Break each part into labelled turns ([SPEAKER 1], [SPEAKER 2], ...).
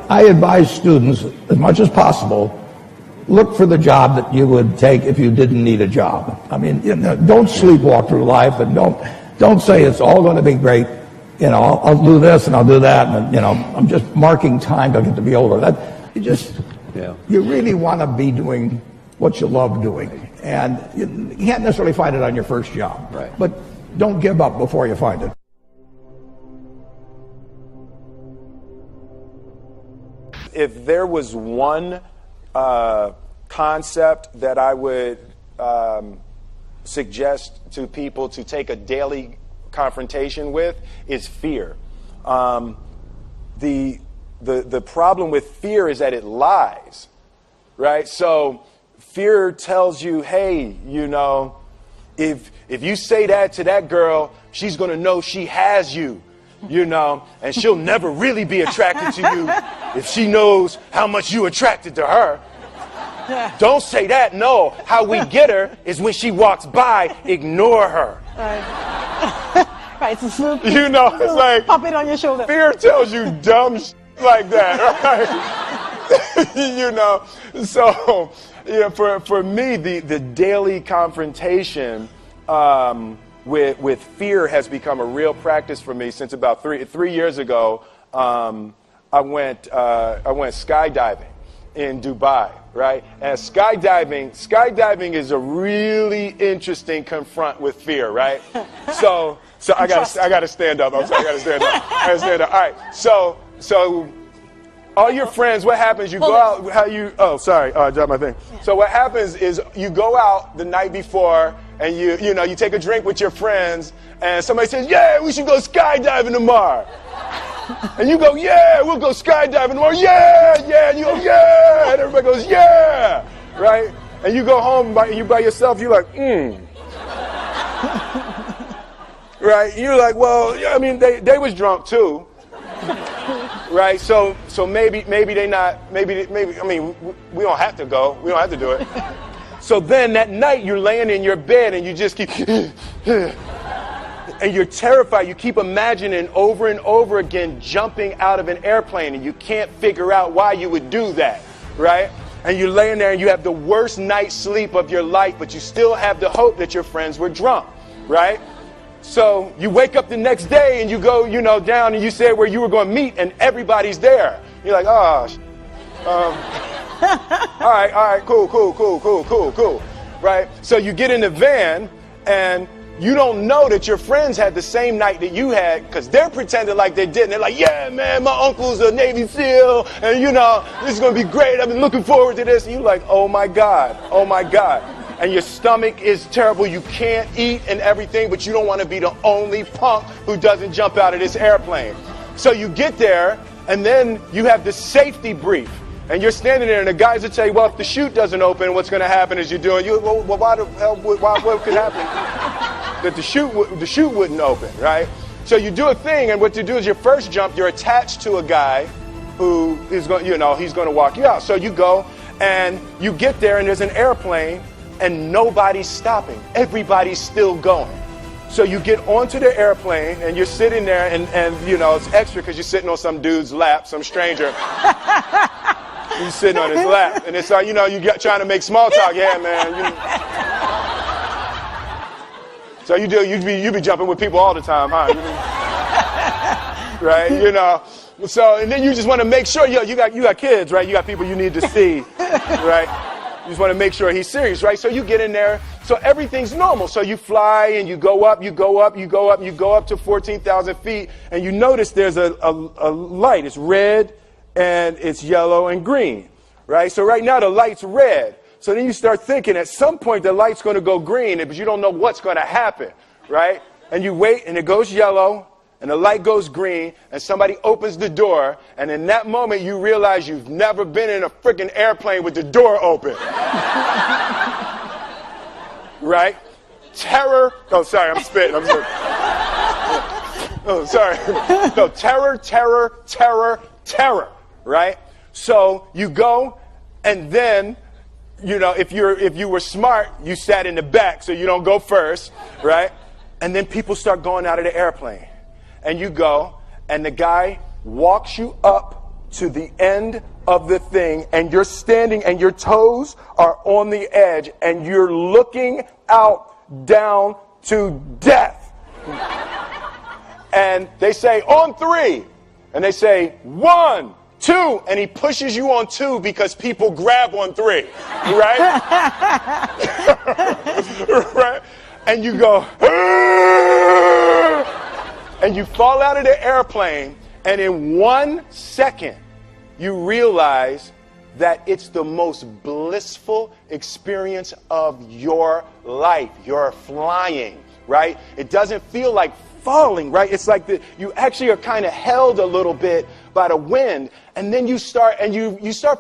[SPEAKER 1] I advise students, as much as possible, look for the job that you would take if you didn't need a job. I mean, don't sleepwalk through life, and don't say it's all going to be great. I'll do this and I'll do that, and I'm just marking time till I get to be older. You really want to be doing what you love doing, and you can't necessarily find it on your first job.
[SPEAKER 2] Right.
[SPEAKER 1] But don't give up before you find it.
[SPEAKER 3] If there was one concept that I would suggest to people to take a daily confrontation with, is fear. The problem with fear is that it lies, right? So fear tells you, hey, if you say that to that girl, she's going to know she has you. And she'll never really be attracted to you if she knows how much you attracted to her. Don't say that. No, how we get her is when she walks by, ignore her.
[SPEAKER 4] Right, it's a swoop.
[SPEAKER 3] It's like
[SPEAKER 4] pop it on your shoulder.
[SPEAKER 3] Fear tells you dumb like that, right? So for me, the daily confrontation with fear has become a real practice for me since about three years ago. I went skydiving in Dubai, right? And skydiving is a really interesting confront with fear, right? So I gotta stand up. I'm sorry, I gotta stand up. All right. So all your friends, what happens? You go out. I dropped my thing. So what happens is you go out the night before, and you take a drink with your friends, and somebody says, "Yeah, we should go skydiving tomorrow." And you go, "Yeah, we'll go skydiving tomorrow." Yeah, yeah. And you go, "Yeah," and everybody goes, "Yeah," right? And you go home by yourself. You're like, right? And you're like, well, I mean, they was drunk too. Right, so maybe they not, maybe. I mean, we don't have to go. We don't have to do it. So then that night you're laying in your bed and you just keep, and you're terrified. You keep imagining over and over again jumping out of an airplane, and you can't figure out why you would do that, right? And you're laying there and you have the worst night's sleep of your life, but you still have the hope that your friends were drunk, right? So you wake up the next day and you go, down and you say where you were going to meet and everybody's there. You're like, all right, cool. Right? So you get in the van and you don't know that your friends had the same night that you had because they're pretending like they didn't. They're like, yeah, man, my uncle's a Navy SEAL and, this is going to be great. I've been looking forward to this. And you're like, oh my God. And your stomach is terrible. You can't eat and everything, but you don't want to be the only punk who doesn't jump out of this airplane. So you get there, and then you have the safety brief. And you're standing there, and the guys will tell you, well, if the chute doesn't open, what's going to happen is why the hell, what could happen? That the chute wouldn't open, right? So you do a thing, and what you do is your first jump, you're attached to a guy who is going, he's going to walk you out. So you go, and you get there, and there's an airplane, and nobody's stopping. Everybody's still going. So you get onto the airplane and you're sitting there and it's extra because you're sitting on some dude's lap, some stranger. You're sitting on his lap. And it's like, you're trying to make small talk. Yeah, man. So you be jumping with people all the time, huh? Right? So, and then you just want to make sure, you got kids, right? You got people you need to see, right? You just want to make sure he's serious, right? So you get in there. So everything's normal. So you fly and you go up to 14,000 feet. And you notice there's a light. It's red and it's yellow and green, right? So right now the light's red. So then you start thinking at some point the light's going to go green, but you don't know what's going to happen, right? And you wait and it goes yellow. And the light goes green, and somebody opens the door, and in that moment you realize you've never been in a freaking airplane with the door open. Right? Terror. Oh, sorry, I'm spitting. Oh, sorry. No, terror. Right? So you go, and then, if you were smart, you sat in the back, so you don't go first, right? And then people start going out of the airplane. And you go, and the guy walks you up to the end of the thing, and you're standing and your toes are on the edge and you're looking out down to death. And they say, on 3. And they say, 1, 2. And he pushes you on 2 because people grab on 3. Right? Right? And you go, and you fall out of the airplane, and in 1 second, you realize that it's the most blissful experience of your life. You're flying, right? It doesn't feel like falling, right? It's like you actually are kind of held a little bit by the wind, and then you start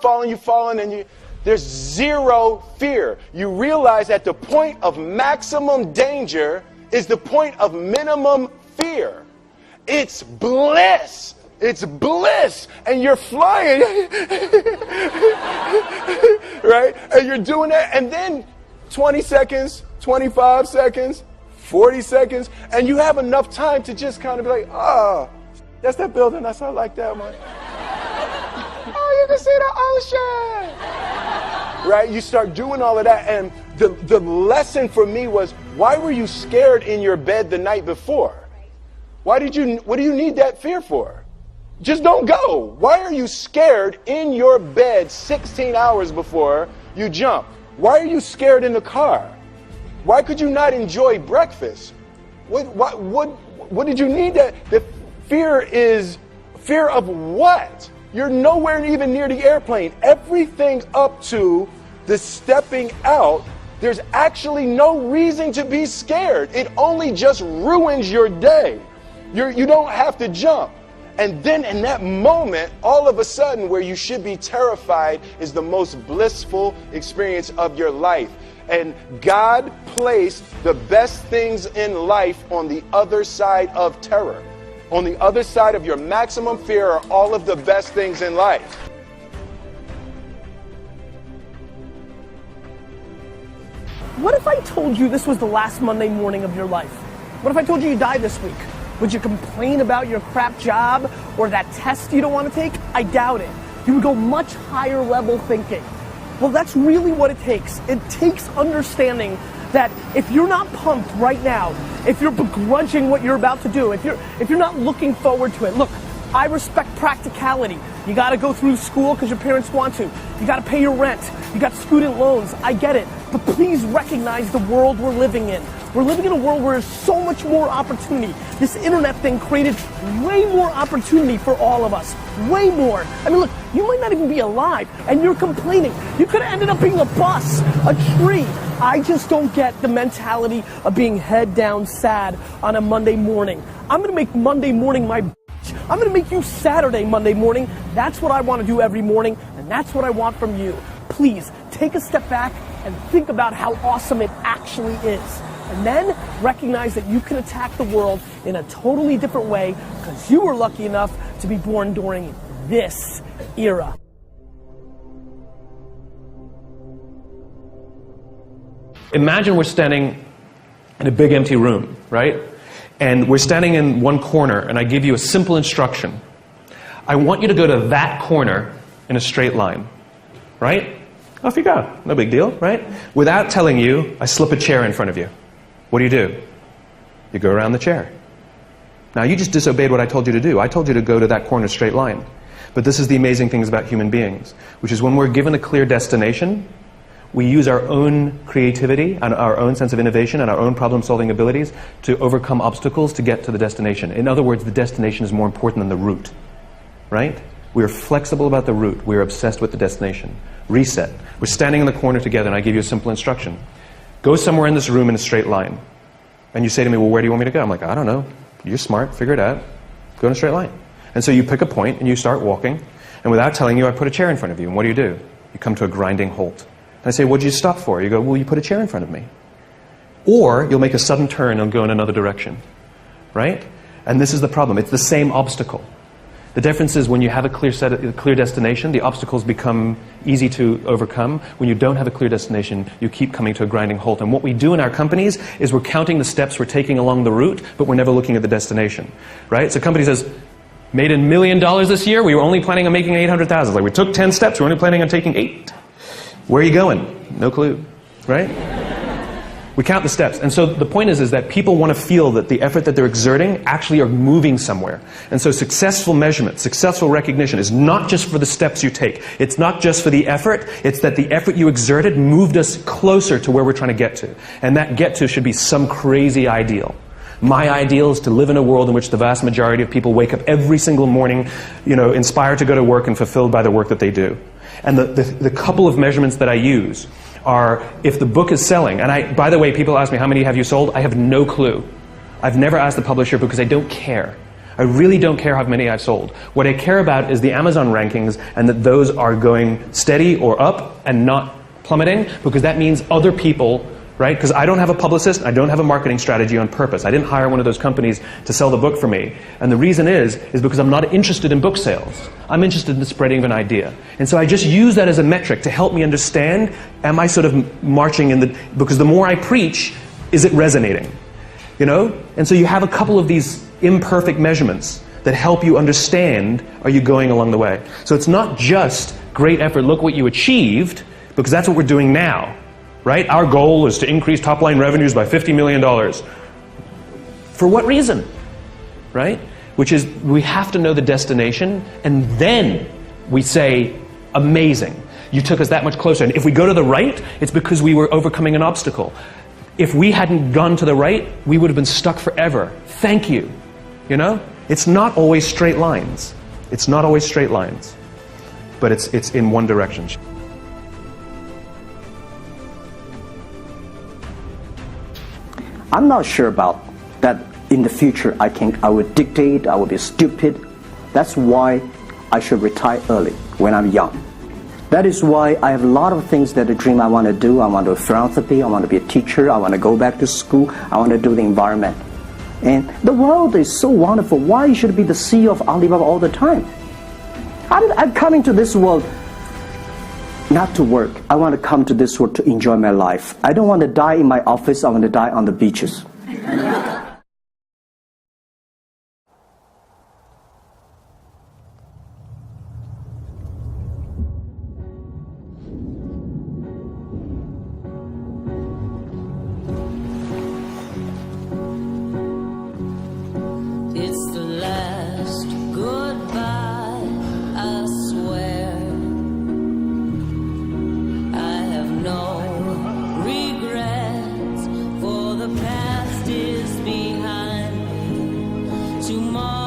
[SPEAKER 3] falling, and there's zero fear. You realize that the point of maximum danger is the point of minimum fear. It's bliss. It's bliss. And you're flying. Right? And you're doing that. And then 20 seconds, 25 seconds, 40 seconds. And you have enough time to just kind of be like, oh, that's that building. That's how I like that one. Oh, you can see the ocean. Right? You start doing all of that. And the lesson for me was, why were you scared in your bed the night before? What do you need that fear for? Just don't go. Why are you scared in your bed 16 hours before you jump? Why are you scared in the car? Why could you not enjoy breakfast? What did you need that? The fear is fear of what? You're nowhere even near the airplane. Everything up to the stepping out, there's actually no reason to be scared. It only just ruins your day. You don't have to jump. And then in that moment, all of a sudden, where you should be terrified is the most blissful experience of your life. And God placed the best things in life on the other side of terror. On the other side of your maximum fear are all of the best things in life.
[SPEAKER 2] What if I told you this was the last Monday morning of your life? What if I told you you died this week? Would you complain about your crap job or that test you don't want to take? I doubt it. You would go much higher level thinking. Well, that's really what it takes. It takes understanding that if you're not pumped right now, if you're begrudging what you're about to do, if you're not looking forward to it, look, I respect practicality. You got to go through school because your parents want to. You got to pay your rent. You got student loans. I get it. But please recognize the world we're living in. We're living in a world where there's so much more opportunity. This internet thing created way more opportunity for all of us. Way more. I mean, look, you might not even be alive, and you're complaining. You could have ended up being a bus, a tree. I just don't get the mentality of being head down sad on a Monday morning. I'm going to make Monday morning my bitch. I'm going to make you Saturday Monday morning. That's what I want to do every morning, and that's what I want from you. Please, take a step back and think about how awesome it actually is. And then recognize that you can attack the world in a totally different way because you were lucky enough to be born during this era.
[SPEAKER 5] Imagine we're standing in a big empty room, right? And we're standing in one corner, and I give you a simple instruction. I want you to go to that corner in a straight line, right? Off you go. No big deal, right? Without telling you, I slip a chair in front of you. What do? You go around the chair. Now, you just disobeyed what I told you to do. I told you to go to that corner straight line. But this is the amazing things about human beings, which is when we're given a clear destination, we use our own creativity and our own sense of innovation and our own problem-solving abilities to overcome obstacles to get to the destination. In other words, the destination is more important than the route, right? We are flexible about the route. We are obsessed with the destination. Reset. We're standing in the corner together, and I give you a simple instruction. Go somewhere in this room in a straight line. And you say to me, well, where do you want me to go? I'm like, I don't know. You're smart. Figure it out. Go in a straight line. And so you pick a point, and you start walking. And without telling you, I put a chair in front of you. And what do? You come to a grinding halt. And I say, what did you stop for? You go, well, you put a chair in front of me. Or you'll make a sudden turn and go in another direction. Right? And this is the problem. It's the same obstacle. The difference is when you have a clear destination, the obstacles become easy to overcome. When you don't have a clear destination, you keep coming to a grinding halt. And what we do in our companies is we're counting the steps we're taking along the route, but we're never looking at the destination, right? So a company says, Made $1 million this year, we were only planning on making 800,000. Like we took 10 steps, we were only planning on taking 8. Where are you going? No clue, right? We count the steps. And so the point is that people want to feel that the effort that they're exerting actually are moving somewhere. And so successful measurement, successful recognition is not just for the steps you take. It's not just for the effort. It's that the effort you exerted moved us closer to where we're trying to get to. And that get to should be some crazy ideal. My ideal is to live in a world in which the vast majority of people wake up every single morning, inspired to go to work and fulfilled by the work that they do. And the couple of measurements that I use are if the book is selling, and by the way, people ask me, how many have you sold? I have no clue. I've never asked the publisher because I don't care. I really don't care how many I've sold. What I care about is the Amazon rankings and that those are going steady or up and not plummeting, because that means other people, right? Because I don't have a publicist, I don't have a marketing strategy on purpose. I didn't hire one of those companies to sell the book for me. And the reason is because I'm not interested in book sales. I'm interested in the spreading of an idea. And so I just use that as a metric to help me understand, am I sort of marching in the, because the more I preach, is it resonating? And so you have a couple of these imperfect measurements that help you understand, are you going along the way? So it's not just great effort, look what you achieved, because that's what we're doing now. Right? Our goal is to increase top-line revenues by $50 million. For what reason? Right? Which is, we have to know the destination, and then we say, amazing. You took us that much closer. And if we go to the right, it's because we were overcoming an obstacle. If we hadn't gone to the right, we would have been stuck forever. Thank you. It's not always straight lines. It's not always straight lines. But it's in one direction.
[SPEAKER 6] I'm not sure about that in the future. I would dictate, I would be stupid. That's why I should retire early when I'm young. That is why I have a lot of things that I dream I want to do. I want to do philanthropy, I want to be a teacher, I want to go back to school, I want to do the environment. And the world is so wonderful. Why should I be the CEO of Alibaba all the time? I'm coming to this world not to work. I want to come to this world to enjoy my life. I don't want to die in my office. I want to die on the beaches.
[SPEAKER 7] It's the last goodbye, I swear. I have no regrets, for the past is behind me. Tomorrow